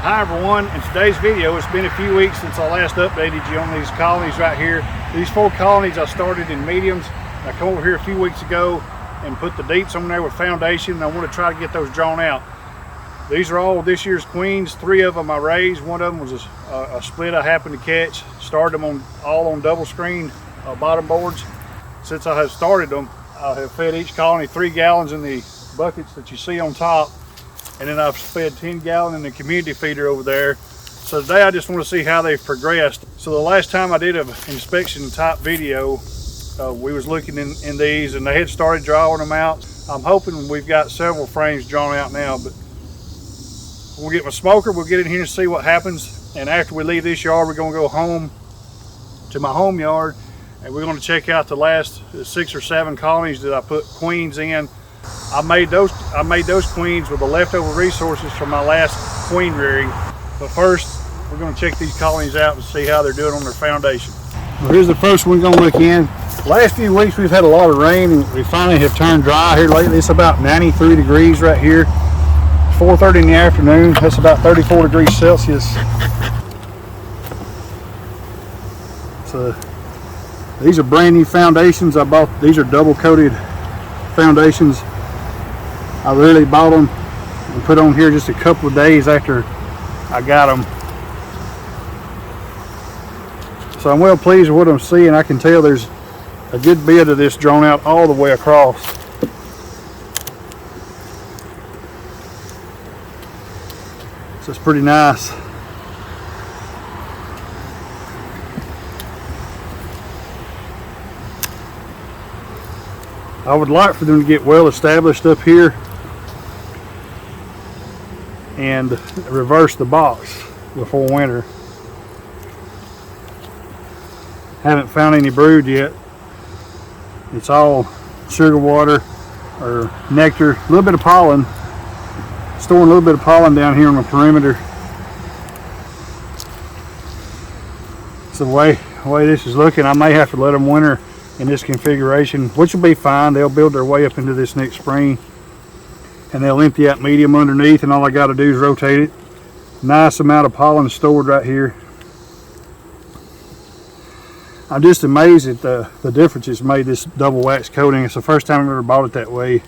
Hi everyone, in today's video, it's been a few weeks since I last updated you on these colonies right here. These 4 colonies I started in mediums. I come over here a few weeks ago and put the deeps on there with foundation, and I want to try to get those drawn out. These are all this year's queens. 3 of them I raised. One of them was a split I happened to catch. Started them all on double screen bottom boards. Since I have started them, I have fed each colony 3 gallons in the buckets that you see on top. And then I've fed 10 gallon in the community feeder over there. So today I just want to see how they've progressed. So the last time I did an inspection type video, we was looking in these and they had started drawing them out. I'm hoping we've got several frames drawn out now, but we'll get my smoker, we'll get in here and see what happens. And after we leave this yard, we're gonna go home to my home yard and we're gonna check out the last 6 or 7 colonies that I put queens in. I made those queens with the leftover resources from my last queen rearing. But first, we're going to check these colonies out and see how they're doing on their foundation. Well, here's the first one we're going to look in. Last few weeks we've had a lot of rain and we finally have turned dry here lately. It's about 93 degrees right here. 4:30 in the afternoon. That's about 34 degrees Celsius. So these are brand new foundations. These are double coated foundations. I literally bought them and put on here just a couple of days after I got them. So I'm well pleased with what I'm seeing. I can tell there's a good bit of this drawn out all the way across. So it's pretty nice. I would like for them to get well established up here and reverse the box before winter. Haven't found any brood yet. It's all sugar water or nectar, a little bit of pollen. Storing a little bit of pollen down here on the perimeter. So the way this is looking, I may have to let them winter in this configuration, which will be fine. They'll build their way up into this next spring and they'll empty out medium underneath, and all I got to do is rotate it. Nice amount of pollen stored right here. I'm just amazed at the difference it's made, this double wax coating. It's the first time I've ever bought it that way.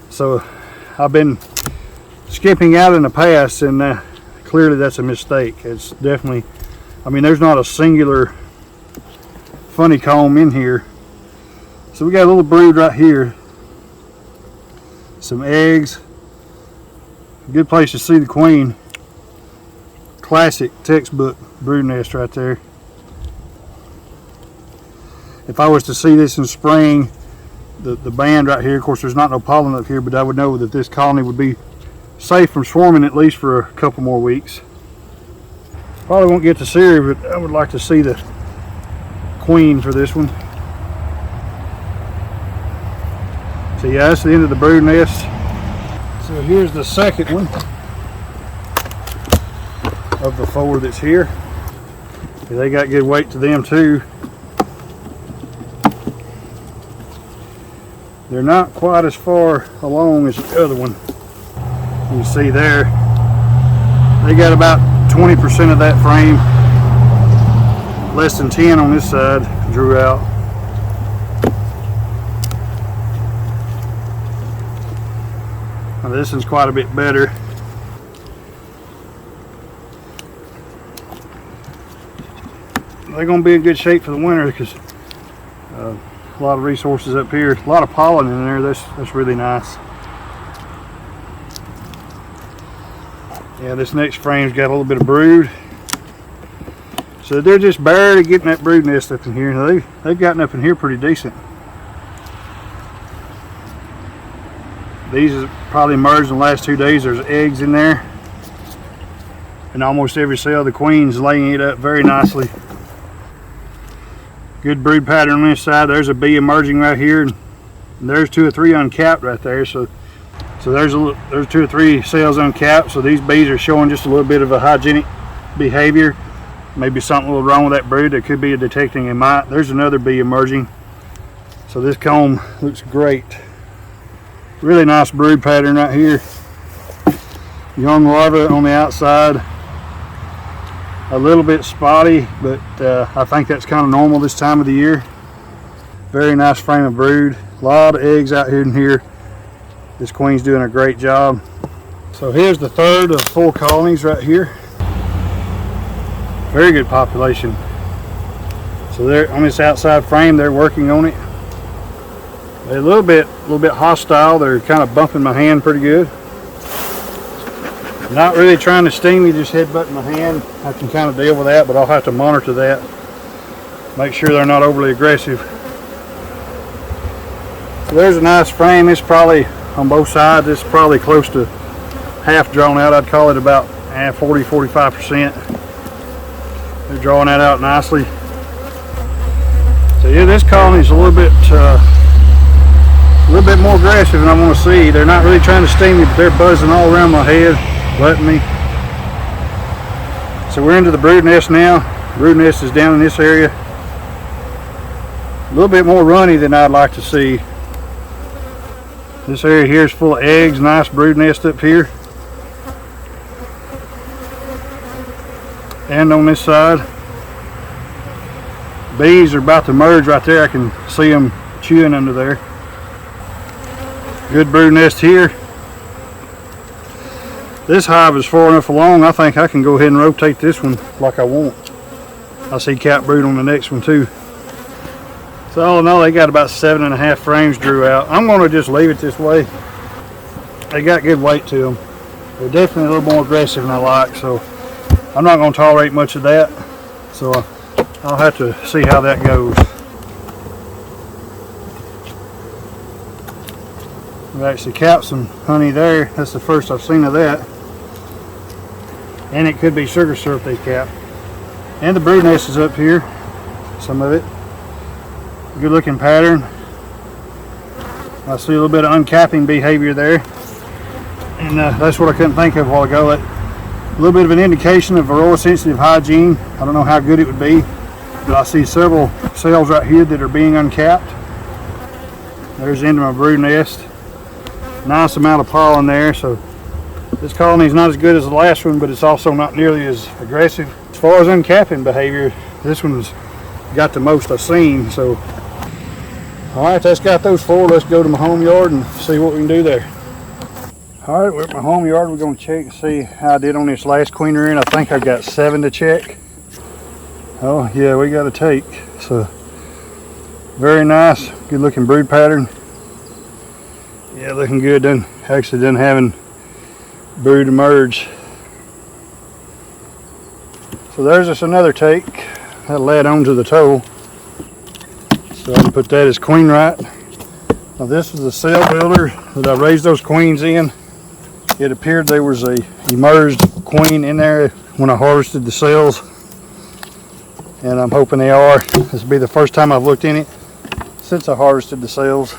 So I've been skipping out in the past, and clearly that's a mistake. It's definitely, I mean, there's not a singular funny comb in here. So we got a little brood right here, some eggs, a good place to see the queen. Classic textbook brood nest right there. If I was to see this in spring, the band right here, of course there's not no pollen up here, but I would know that this colony would be safe from swarming at least for a couple more weeks. Probably won't get to see her, but I would like to see the queen for this one. So yeah, that's the end of the brood nest. So here's the second one of the 4 that's here. They got good weight to them too. They're not quite as far along as the other one. You see there, they got about 20% of that frame. Less than 10 on this side drew out. Now this one's quite a bit better. They're going to be in good shape for the winter because a lot of resources up here, a lot of pollen in there. That's really nice. Yeah, this next frame's got a little bit of brood. So they're just barely getting that brood nest up in here. Now they've gotten up in here pretty decent. These have probably emerged in the last 2 days. There's eggs in there. And almost every cell of the queen's laying it up very nicely. Good brood pattern on this side. There's a bee emerging right here. And there's 2 or 3 uncapped right there. So there's 2 or 3 cells uncapped. So these bees are showing just a little bit of a hygienic behavior. Maybe something a little wrong with that brood. There could be a detecting a mite. There's another bee emerging. So this comb looks great. Really nice brood pattern right here. young larvae on the outside. A little bit spotty, but I think that's kind of normal this time of the year. Very nice frame of brood. A lot of eggs out here in here. This queen's doing a great job. So here's the third of 4 colonies right here. Very good population. So they're on this outside frame, they're working on it. They're a little bit hostile. They're kind of bumping my hand pretty good. Not really trying to sting me, just headbutting my hand. I can kind of deal with that, but I'll have to monitor that. Make sure they're not overly aggressive. So there's a nice frame. It's probably on both sides. It's probably close to half drawn out. I'd call it about 40-45%. They're drawing that out nicely. So yeah, this colony's a little bit more aggressive than I want to see. They're not really trying to sting me, but they're buzzing all around my head, butting me. So we're into the brood nest now. Brood nest is down in this area. A little bit more runny than I'd like to see. This area here is full of eggs. Nice brood nest up here. And on this side. Bees are about to merge right there. I can see them chewing under there. Good brood nest here. This hive is far enough along. I think I can go ahead and rotate this one like I want. I see cap brood on the next one too. So all in all, they got about 7.5 frames drew out. I'm going to just leave it this way. They got good weight to them. They're definitely a little more aggressive than I like, so I'm not going to tolerate much of that. So I'll have to see how that goes. We've actually capped some honey there. That's the first I've seen of that. And it could be sugar syrup they capped. And the brood nest is up here, some of it. Good looking pattern. I see a little bit of uncapping behavior there. And that's what I couldn't think of a while ago. A little bit of an indication of varroa sensitive hygiene. I don't know how good it would be, but I see several cells right here that are being uncapped. There's the end of my brood nest. Nice amount of pollen there. So this colony is not as good as the last one, but it's also not nearly as aggressive. As far as uncapping behavior, this one's got the most I've seen. So alright, that's got those 4. Let's go to my home yard and see what we can do there. Alright, we're at my home yard. We're going to check and see how I did on this last queen rearing. I think I've got 7 to check. Oh yeah, we got a take. So very nice, good looking brood pattern. Yeah, looking good. Actually done having brood emerge. So there's just another take. That led onto the toe. So I can put that as queen right. Now this is the cell builder that I raised those queens in. It appeared there was a emerged queen in there when I harvested the cells. And I'm hoping they are. This will be the first time I've looked in it since I harvested the cells.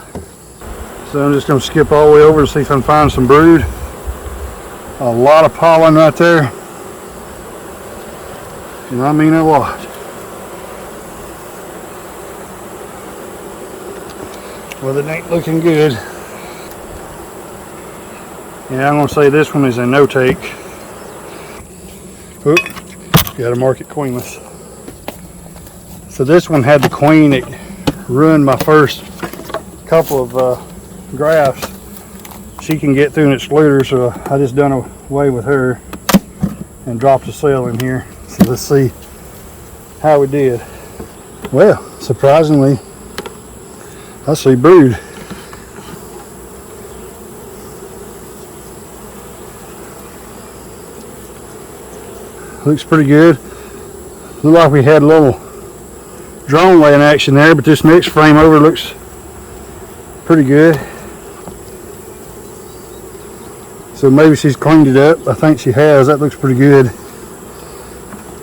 So I'm just going to skip all the way over and see if I can find some brood. A lot of pollen right there. And I mean a lot. Well, it ain't looking good. Yeah, I'm going to say this one is a no take. Oop, got to mark it queenless. So this one had the queen that ruined my first couple of grafts. She can get through an excluder, so I just done away with her and dropped a cell in here. So let's see how we did. Well, surprisingly, I see brood. Looks pretty good. Looked like we had a little drone laying action there, but this next frame over looks pretty good. So maybe she's cleaned it up. I think she has. That looks pretty good.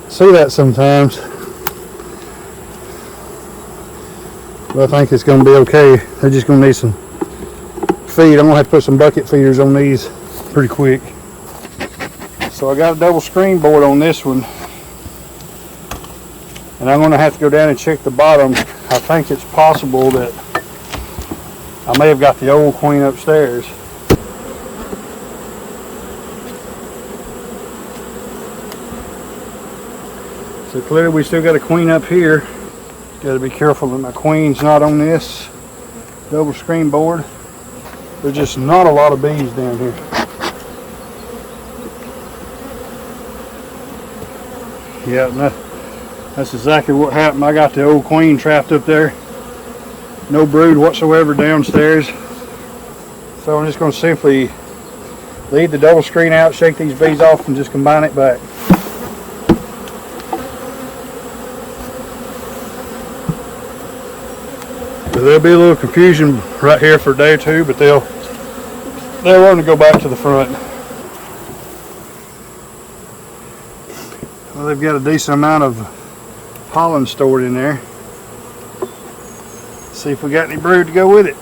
See that sometimes. But I think it's going to be okay. They're just going to need some feed. I'm going to have to put some bucket feeders on these pretty quick. So I got a double screen board on this one. And I'm going to have to go down and check the bottom. I think it's possible that I may have got the old queen upstairs. So clearly we still got a queen up here. Got to be careful that my queen's not on this double screen board. There's just not a lot of bees down here. Yeah, that's exactly what happened. I got the old queen trapped up there. No brood whatsoever downstairs. So I'm just going to simply leave the double screen out, shake these bees off, and just combine it back. So there'll be a little confusion right here for a day or two, but they'll learn to go back to the front. Well, they've got a decent amount of pollen stored in there. Let's see if we got any brood to go with it.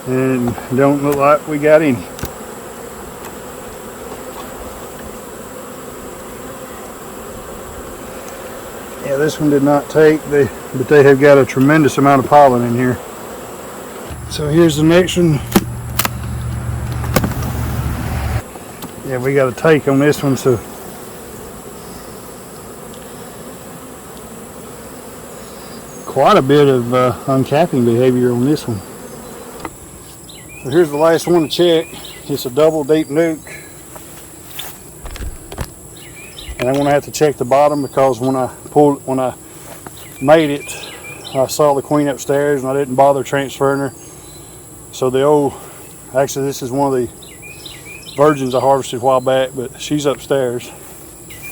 And don't look like we got any. Yeah, this one did not take, but they have got a tremendous amount of pollen in here. So here's the next one. Yeah, we got a take on this one, so quite a bit of uncapping behavior on this one. So here's the last one to check. It's a double deep nuke. And I'm gonna have to check the bottom because when I made it, I saw the queen upstairs and I didn't bother transferring her. So actually this is one of the virgins I harvested a while back, but she's upstairs.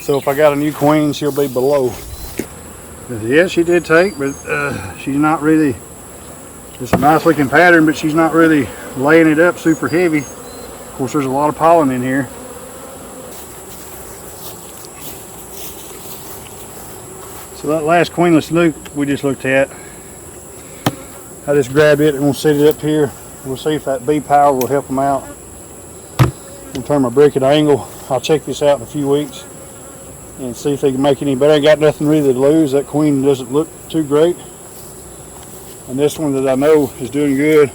So if I got a new queen, she'll be below. Yeah, she did take, but she's not really, it's a nice looking pattern, but she's not really laying it up super heavy. Of course, there's a lot of pollen in here. So that last queenless nuke we just looked at, I just grabbed it and we'll set it up here. We'll see if that bee power will help them out. I'll turn my brick at an angle. I'll check this out in a few weeks and see if they can make any better. I ain't got nothing really to lose. That queen doesn't look too great. And this one that I know is doing good,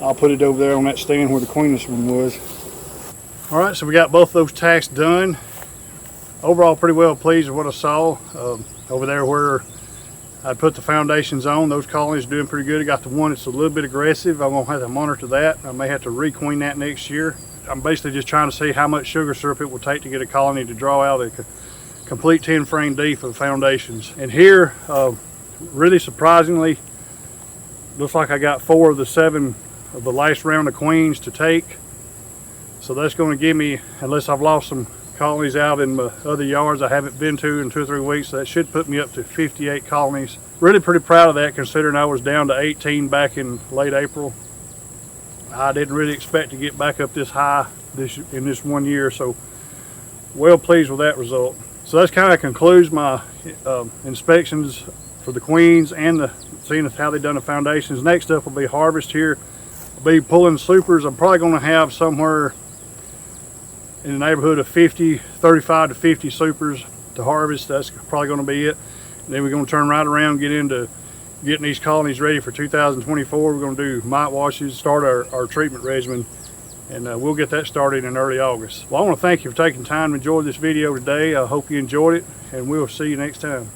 I'll put it over there on that stand where the queenless one was. Alright, so we got both those tasks done. Overall, pretty well pleased with what I saw. Over there where I put the foundations on, those colonies are doing pretty good. I got the one that's a little bit aggressive. I'm going to have to monitor that. I may have to requeen that next year. I'm basically just trying to see how much sugar syrup it will take to get a colony to draw out a complete 10 frame D for the foundations. And here, really surprisingly, looks like I got 4 of the 7 of the last round of queens to take. So that's going to give me, unless I've lost some colonies out in my other yards I haven't been to in 2 or 3 weeks, so that should put me up to 58 colonies. Really pretty proud of that, considering I was down to 18 back in late April. I didn't really expect to get back up this high in this 1 year, so well pleased with that result. So that's kind of concludes my inspections for the queens and seeing how they've done the foundations. Next up will be harvest here. I'll be pulling supers. I'm probably going to have somewhere in the neighborhood of 35 to 50 supers to harvest. That's probably going to be it. And then we're going to turn right around and get into getting these colonies ready for 2024. We're going to do mite washes, start our treatment regimen, and we'll get that started in early August. Well, I want to thank you for taking time to enjoy this video today. I hope you enjoyed it, and we'll see you next time.